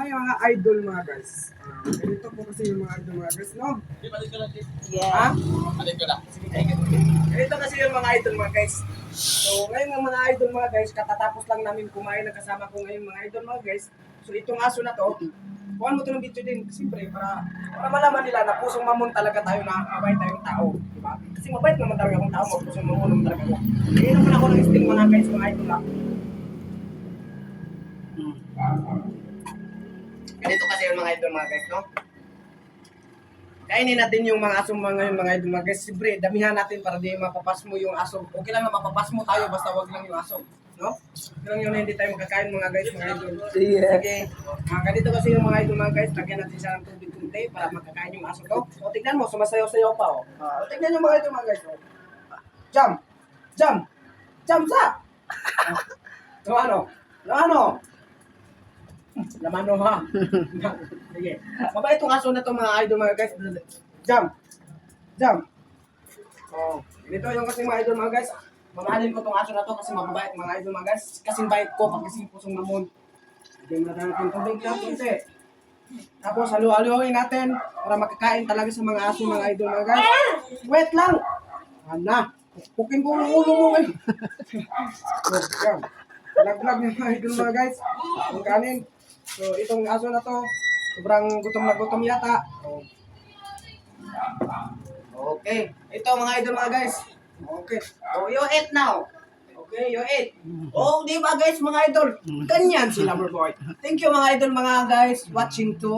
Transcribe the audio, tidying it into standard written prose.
Hi mga idol mga guys. Ganito po kasi yung mga idol mga guys, no? Ha? Ganito kasi yung mga idol mga guys. So ngayon mga idol mga guys, katatapos lang namin kumain ng kasama ko ngayon mga idol mga guys. So itong aso na to, kuhan mo to ng video din, siyempre para malaman nila na pusong mamon talaga tayo na mabait tayong tao. Diba? Kasi mabait naman talaga akong tao, pusong mamon naman talaga ako. Ngayon naman ako ng sting mga guys, mga idol lang. Ganito kasi yung mga idol mga guys, no? Kainin natin yung mga aso mga idol mga guys. Siyempre, damihan natin para di mapapas mo yung aso. Okay lang na mapapas mo tayo, basta wag lang yung aso. No? Okay lang yun na hindi tayo magkakain mga guys, mga idol. Sige. Ganito kasi yung mga idol mga guys. Lagyan natin siya ng tubig kunti para magkakain yung aso to. O tignan mo, sumasayaw-sayaw pa o. Tignan yung mga idol mga guys. Jump! Jump! Jump sa! So ano? Lamano ha. Sige. Mabait itong aso na to mga idol mga guys. Jump. Jump. Oh, dito yung kasi mga idol mga guys. Mamahalin ko itong aso na to kasi mababait mga idol mga guys. Kasing bait ko pag kasi pusong namon. Hindi mo natin tubig lang kasi. Tapos halu-haluin natin para makakain talaga sa mga aso mga idol mga guys. Wait lang. Ana. Pukin ko ang ulo mo ngayon. Yan. Lag-lag ng mga idol mga guys. Ang kanin. So, itong aso na to, sobrang gutom na gutom yata. Okay. Ito mga idol mga guys. Okay. So, you eat now. Okay, you eat. Oh, di ba guys mga idol? Ganyan sila mga boy. Thank you mga idol mga guys watching to.